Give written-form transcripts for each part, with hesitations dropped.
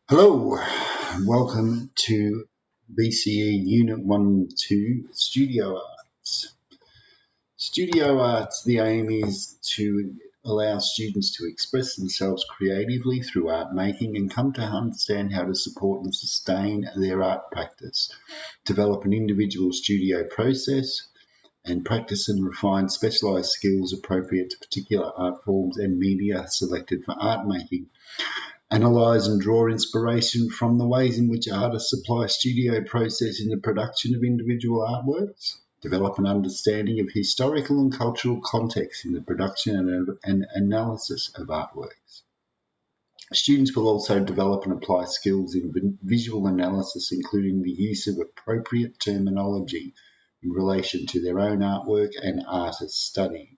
Hello, and welcome to BCE Unit 1 and 2 Studio Arts. Studio Arts, the aim is to allow students to express themselves creatively through art making and come to understand how to support and sustain their art practice, develop an individual studio process, and practice and refine specialised skills appropriate to particular art forms and media selected for art making. Analyse and draw inspiration from the ways in which artists apply studio process in the production of individual artworks. Develop an understanding of historical and cultural context in the production and analysis of artworks. Students will also develop and apply skills in visual analysis, including the use of appropriate terminology in relation to their own artwork and artist study.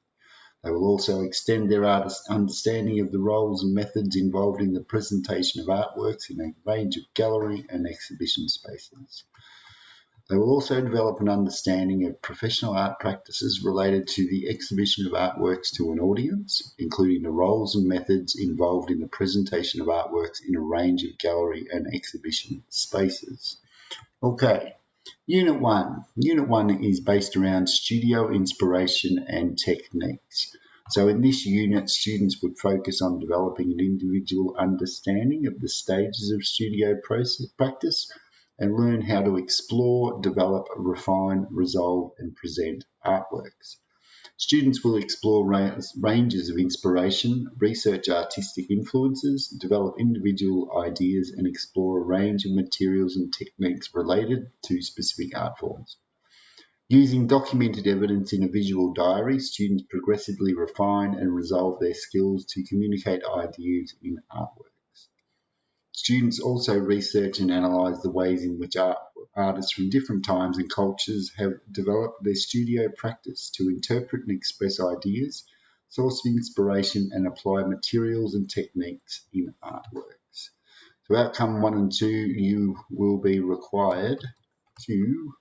They will also extend their artist understanding of the roles and methods involved in the presentation of artworks in a range of gallery and exhibition spaces. They will also develop an understanding of professional art practices related to the exhibition of artworks to an audience, including the roles and methods involved in the presentation of artworks in a range of gallery and exhibition spaces. Okay. Unit 1. Unit 1 is based around studio inspiration and techniques. So in this unit, students would focus on developing an individual understanding of the stages of studio practice and learn how to explore, develop, refine, resolve, and present artworks. Students will explore ranges of inspiration, research artistic influences, develop individual ideas, and explore a range of materials and techniques related to specific art forms. Using documented evidence in a visual diary, students progressively refine and resolve their skills to communicate ideas in artworks. Students also research and analyse the ways in which artists from different times and cultures have developed their studio practice to interpret and express ideas, source inspiration, and apply materials and techniques in artworks. So outcome 1 and 2, you will be required to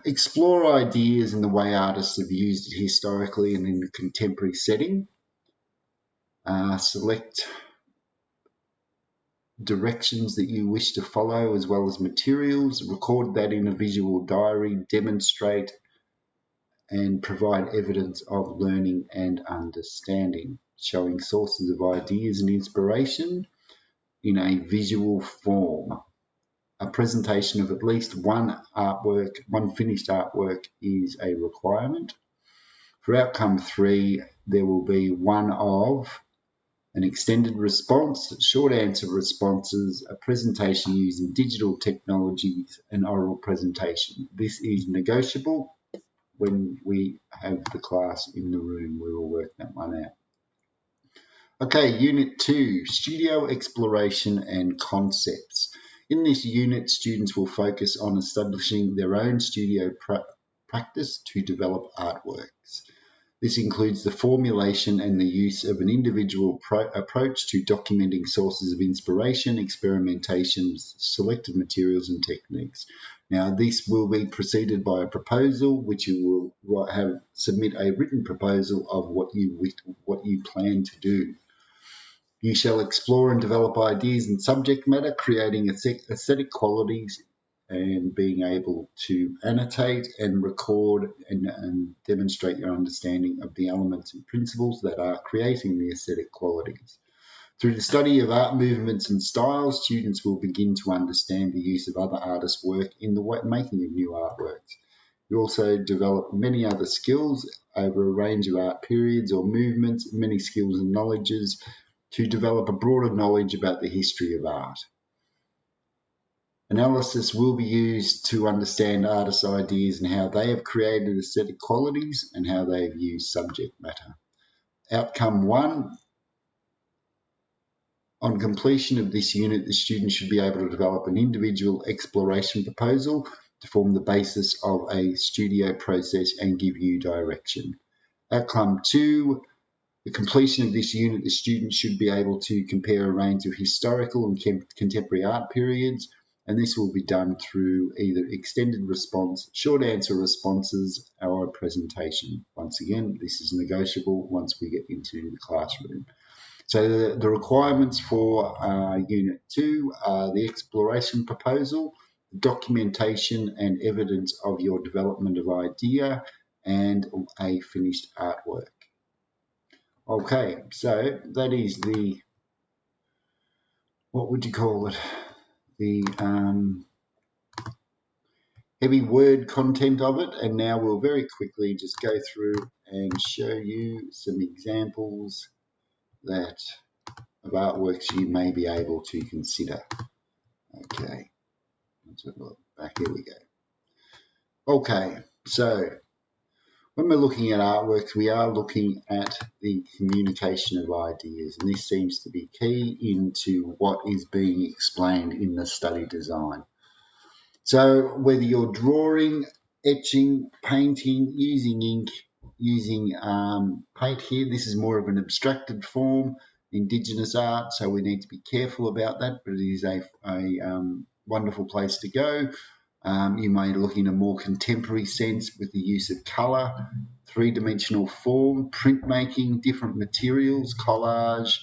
explore ideas in the way artists have used it historically and in a contemporary setting. Select directions that you wish to follow as well as materials, record that in a visual diary, demonstrate and provide evidence of learning and understanding, showing sources of ideas and inspiration in a visual form. A presentation of at least one finished artwork is a requirement. For outcome 3, there will be one of an extended response, short answer responses, a presentation using digital technologies, and oral presentation. This is negotiable. When we have the class in the room, we will work that one out. Okay, Unit 2, Studio Exploration and Concepts. In this unit, students will focus on establishing their own studio practice to develop artworks. This includes the formulation and the use of an individual approach to documenting sources of inspiration, experimentations, selected materials and techniques. Now, this will be preceded by a proposal, which you will submit a written proposal of what you plan to do. You shall explore and develop ideas and subject matter, creating aesthetic qualities and being able to annotate and record and demonstrate your understanding of the elements and principles that are creating the aesthetic qualities. Through the study of art movements and styles, students will begin to understand the use of other artists' work in the making of new artworks. You also develop many other skills over a range of art periods or movements, many skills and knowledges to develop a broader knowledge about the history of art. Analysis will be used to understand artists' ideas and how they have created aesthetic qualities and how they have used subject matter. Outcome 1, on completion of this unit, the student should be able to develop an individual exploration proposal to form the basis of a studio process and give you direction. Outcome 2, the completion of this unit, the student should be able to compare a range of historical and contemporary art periods, and this will be done through either extended response, short answer responses, or a presentation. Once again, this is negotiable once we get into the classroom. So the requirements for Unit 2 are the exploration proposal, documentation and evidence of your development of idea, and a finished artwork. Okay, so that is the, what would you call it? The heavy word content of it, and now we'll very quickly just go through and show you some examples that of artworks you may be able to consider. Okay, let's have a look back. Here we go. Okay, so when we're looking at artworks, we are looking at the communication of ideas, and this seems to be key into what is being explained in the study design. So whether you're drawing, etching, painting, using ink, using paint here, this is more of an abstracted form, Indigenous art, so we need to be careful about that, but it is a wonderful place to go. You may look in a more contemporary sense with the use of colour, three-dimensional form, printmaking, different materials, collage.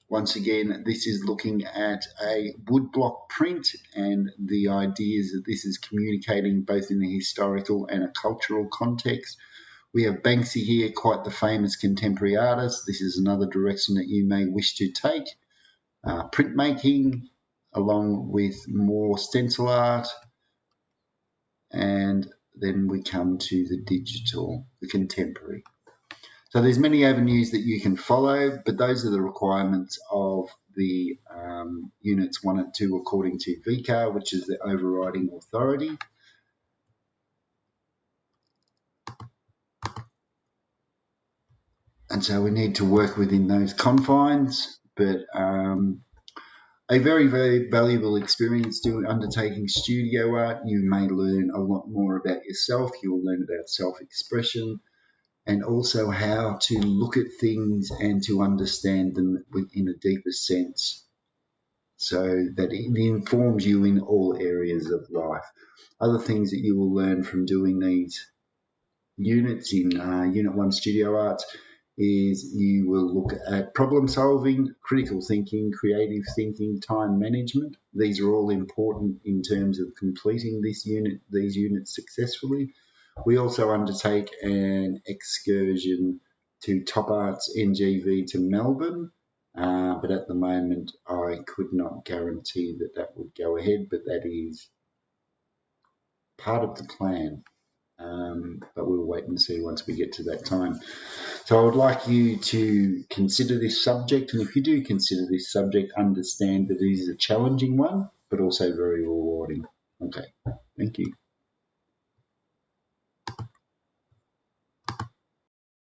Once again, this is looking at a woodblock print, and the idea is that this is communicating both in a historical and a cultural context. We have Banksy here, quite the famous contemporary artist. This is another direction that you may wish to take. Printmaking, along with more stencil art, and then we come to the digital, the contemporary. So there's many avenues that you can follow, but those are the requirements of the Units 1 and 2 according to VCAR, which is the overriding authority. And so we need to work within those confines, but a very, very valuable experience undertaking studio art. You may learn a lot more about yourself. You'll learn about self-expression, and also how to look at things and to understand them in a deeper sense, so that it informs you in all areas of life. Other things that you will learn from doing these units in Unit 1 Studio Arts is you will look at problem solving, critical thinking, creative thinking, time management. These are all important in terms of completing these units successfully. We also undertake an excursion to Top Arts NGV to Melbourne, but at the moment I could not guarantee that that would go ahead, but that is part of the plan. But we'll wait and see once we get to that time. So I would like you to consider this subject, and if you do consider this subject, understand that it is a challenging one, but also very rewarding. Okay, thank you.